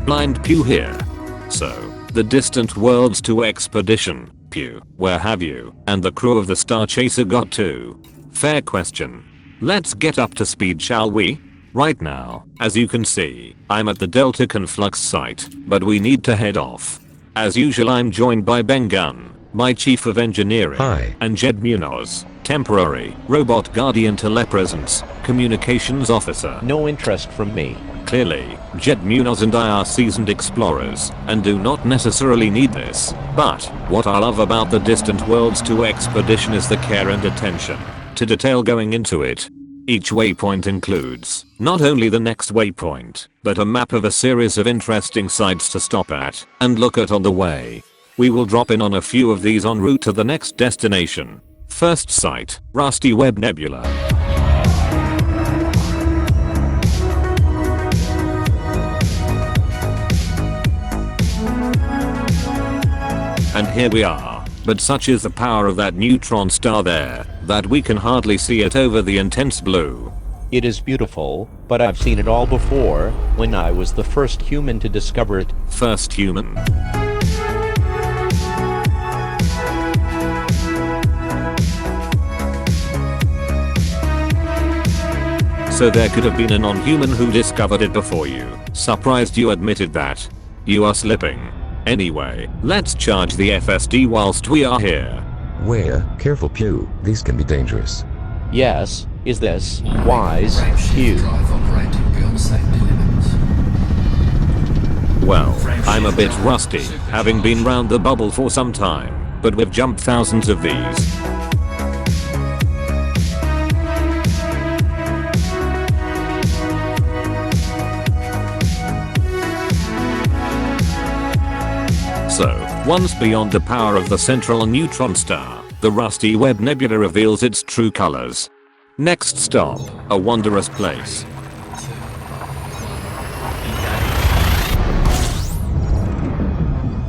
Blind Pew here. So, the Distant Worlds 2 expedition, Pew, where have you and the crew of the Star Chaser got to? Fair question. Let's get up to speed, shall we? Right now, as you can see, I'm at the Delta Conflux site, but we need to head off. As usual, I'm joined by Ben Gunn, my chief of engineering. Hi. And Jed Munoz, temporary robot guardian telepresence communications officer. No interest from me. Clearly, Jed Munoz and I are seasoned explorers and do not necessarily need this, but what I love about the Distant Worlds 2 expedition is the care and attention to detail going into it. Each waypoint includes not only the next waypoint, but a map of a series of interesting sites to stop at and look at on the way. We will drop in on a few of these en route to the next destination. First site, Rusty Web Nebula. And here we are, but such is the power of that neutron star there, that we can hardly see it over the intense blue. It is beautiful, but I've seen it all before, when I was the first human to discover it. First human. So there could have been a non-human who discovered it before you. Surprised you admitted that. You are slipping. Anyway, let's charge the FSD whilst we are here. Where? Careful, Pew. These can be dangerous. Yes, is this wise, Pew? Well, I'm a bit rusty, having been round the bubble for some time, but we've jumped thousands of these. So, once beyond the power of the central neutron star, the Rusty Web Nebula reveals its true colors. Next stop, a wondrous place.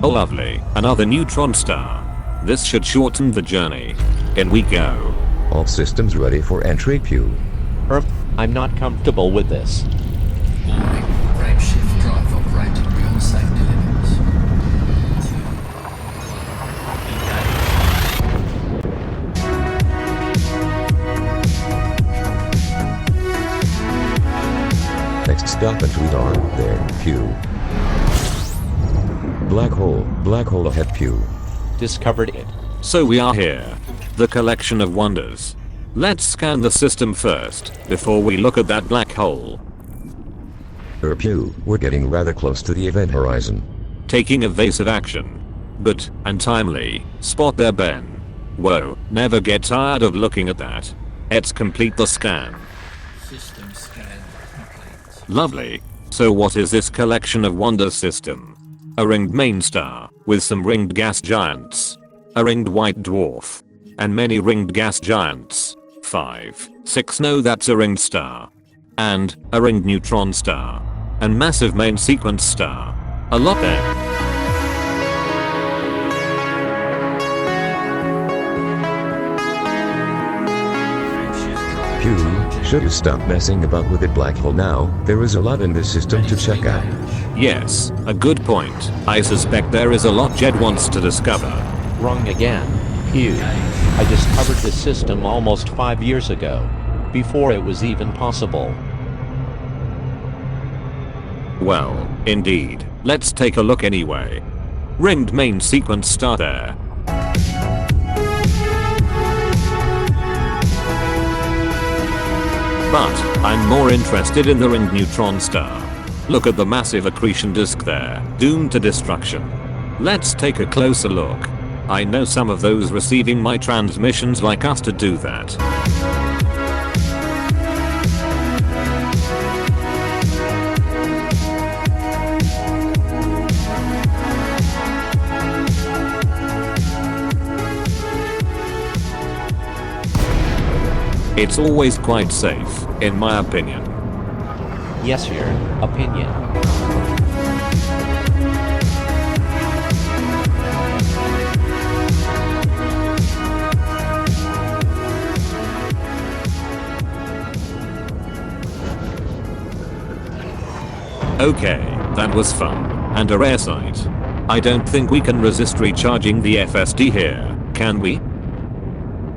Oh lovely, another neutron star. This should shorten the journey. In we go. All systems ready for entry, Pew. I'm not comfortable with this. Frameshift drive operated beyond safety limits. Next stop and we are there, Pew. Black hole ahead, Pew. Discovered it. So we are here. The collection of wonders. Let's scan the system first, before we look at that black hole. Pew, we're getting rather close to the event horizon. Taking evasive action. But, untimely, spot there, Ben. Whoa, never get tired of looking at that. Let's complete the scan. System scan complete. Lovely. So what is this collection of wonders system? A ringed main star, with some ringed gas giants. A ringed white dwarf. And many ringed gas giants. 5, 6, no, that's a ringed star. And a ringed neutron star. And massive main sequence star. A lot there. Pew, should you stop messing about with the black hole now? There is a lot in this system to check out. Yes, a good point. I suspect there is a lot Jed wants to discover. Wrong again, Pew. I discovered this system almost 5 years ago, before it was even possible. Well, indeed. Let's take a look anyway. Ringed main sequence star there. But, I'm more interested in the ringed neutron star. Look at the massive accretion disk there, doomed to destruction. Let's take a closer look. I know some of those receiving my transmissions like us to do that. It's always quite safe, in my opinion. Yes, your opinion. Okay, That was fun, and a rare sight. I don't think we can resist recharging the FSD here, can we?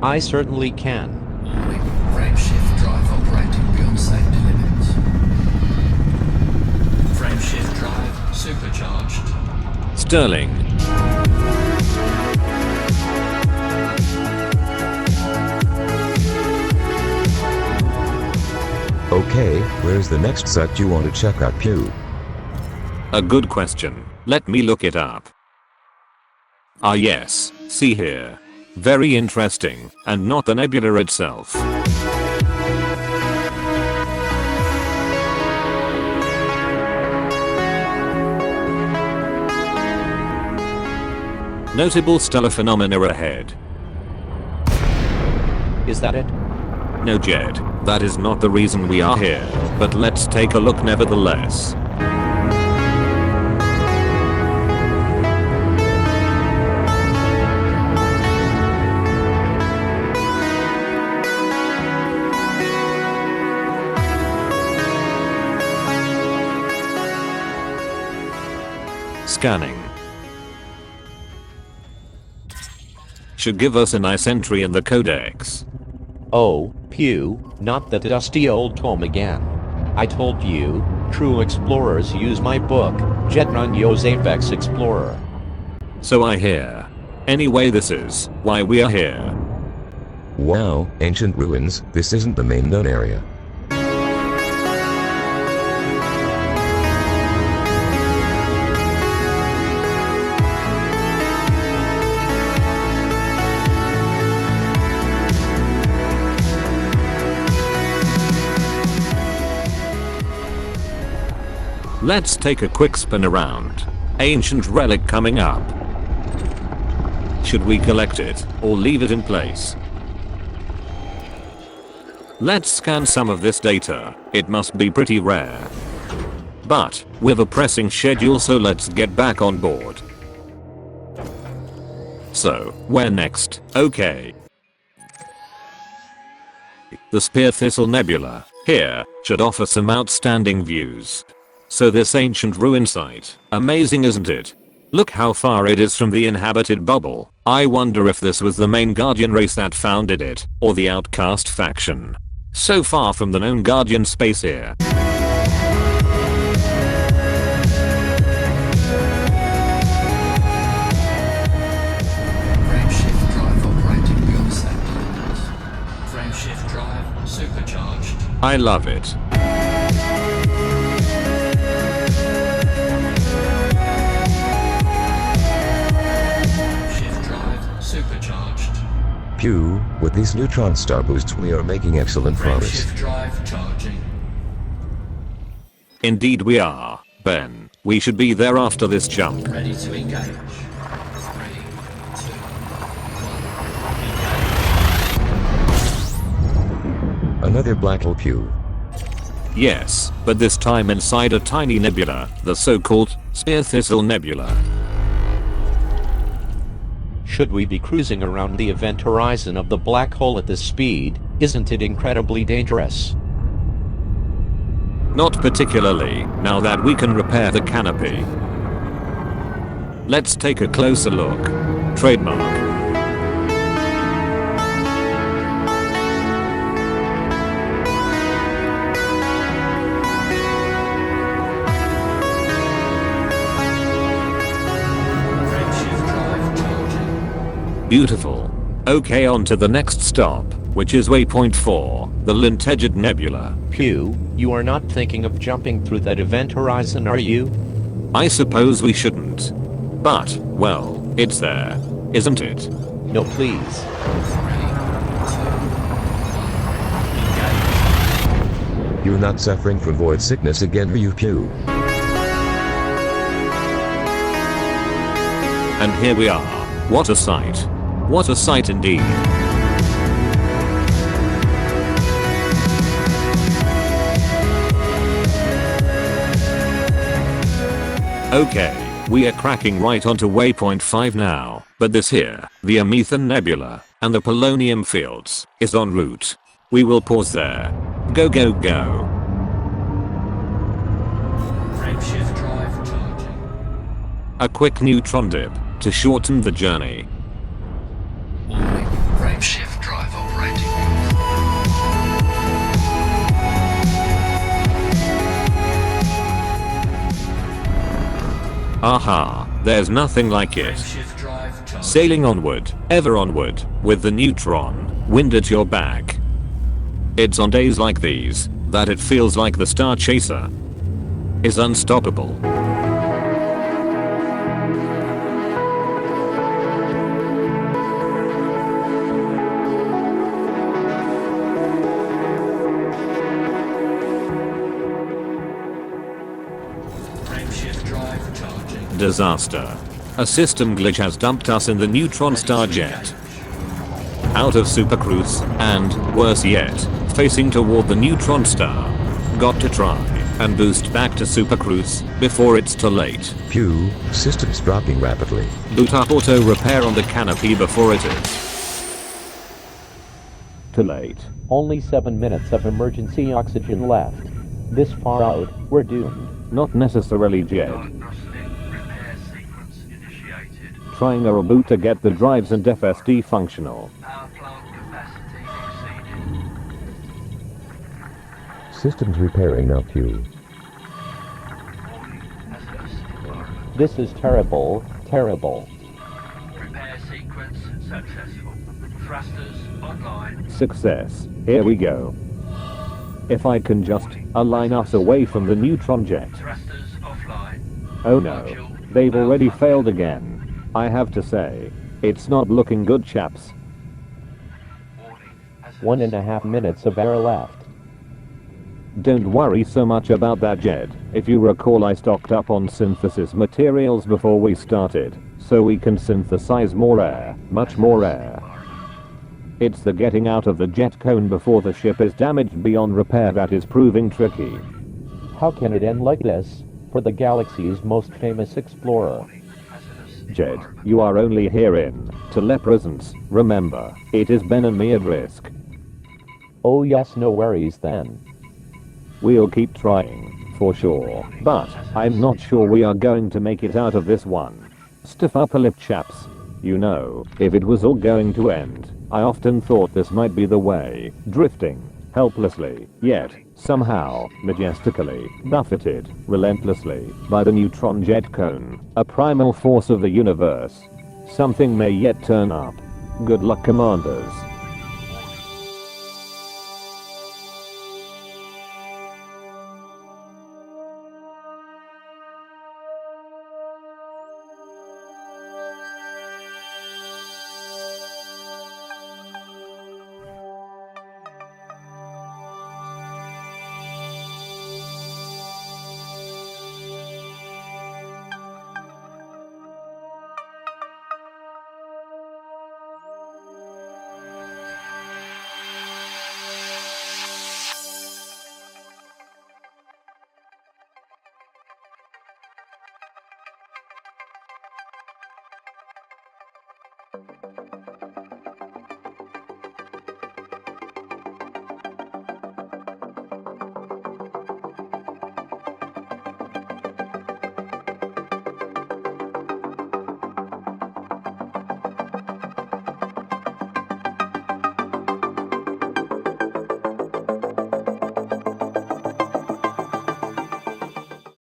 I certainly can. Warning. Frameshift drive operating beyond safety limits. Frameshift drive supercharged. Sterling. Okay, where's the next site you want to check out, Pew? A good question. Let me look it up. Ah yes, see here. Very interesting, and not the nebula itself. Notable stellar phenomena ahead. Is that it? No Jed, that is not the reason we are here, but let's take a look nevertheless. Scanning. Should give us a nice entry in the codex. Oh, Pew, not that dusty old tome again. I told you, true explorers use my book, Neutron Apex Explorer. So I hear. Anyway, this is why we are here. Wow, ancient ruins, this isn't the main known area. Let's take a quick spin around. Ancient relic coming up. Should we collect it, or leave it in place? Let's scan some of this data. It must be pretty rare. But, we've a pressing schedule, so let's get back on board. So, where next? Okay. The Thistle Nebula, here, should offer some outstanding views. So this ancient ruin site, amazing isn't it? Look how far it is from the inhabited bubble. I wonder if this was the main Guardian race that founded it, or the outcast faction. So far from the known Guardian space here. Frameshift drive operating beyond safety limits. Frameshift drive supercharged. I love it. Frameshift drive supercharged. Pew, with these neutron star boosts we are making excellent progress. Frameshift drive charging. Indeed we are, Ben. We should be there after this jump. Ready to engage. 3, 2, 1. Another black hole, Pew. Yes, but this time inside a tiny nebula, the so-called Thistle Nebula. Should we be cruising around the event horizon of the black hole at this speed? Isn't it incredibly dangerous? Not particularly, now that we can repair the canopy. Let's take a closer look. Trademark. Frameshift drive charging. Beautiful. Okay, on to the next stop, which is waypoint 4, the Neutron Nebula. Pew, you are not thinking of jumping through that event horizon, are you? I suppose we shouldn't. But, well, it's there, isn't it? No, please. 3, 2, 1. Engage. You're not suffering from void sickness again, are you, Pew? And here we are. What a sight. What a sight indeed. Okay, we are cracking right onto waypoint 5 now, but this here, the Amethan Nebula, and the polonium fields, is en route. We will pause there. Go go go. Frameshift drive A quick neutron dip to shorten the journey. Warning, frameshift drive operating. Aha, there's nothing like it. Frameshift drive charging. Sailing onward, ever onward, with the Neutron, wind at your back. It's on days like these that it feels like the Star Chaser is unstoppable. Frameshift drive charging. Disaster. A system glitch has dumped us in the Neutron Star jet. Out of supercruise, and, worse yet, facing toward the Neutron Star. Got to try and boost back to supercruise before it's too late. Pew, systems dropping rapidly. Boot up auto repair on the canopy before it is too late. Only 7 minutes of emergency oxygen left. This far out, we're doomed. Not necessarily, Jed. Repair sequence initiated. Trying a reboot to get the drives and FSD functional. Power plant capacity exceeded. Systems repairing now, Pew. Warning, hazardous environment. This is terrible, terrible. Repair sequence successful. Thrusters online. Success. Here we go. If I can just align us away from the Neutron jet. Thrusters offline. Oh no, they've already failed again. I have to say, it's not looking good, chaps. Warning, hazardous 1.5 minutes of air left. Don't worry so much about that, Jed. If you recall, I stocked up on synthesis materials before we started, so we can synthesize more air, much more air. It's the getting out of the jet cone before the ship is damaged beyond repair that is proving tricky. How can it end like this? For the galaxy's most famous explorer. hazardous Jed, environment. you are only here in to let presence. Remember, it is Ben and me at risk. Oh yes, no worries then. We'll keep trying, for sure, but I'm not sure we are going to make it out of this one. Stiff upper lip, chaps. You know, if it was all going to end, I often thought this might be the way, drifting, helplessly, yet, somehow, majestically, buffeted, relentlessly, by the neutron jet cone, a primal force of the universe. Something may yet turn up. Good luck, commanders.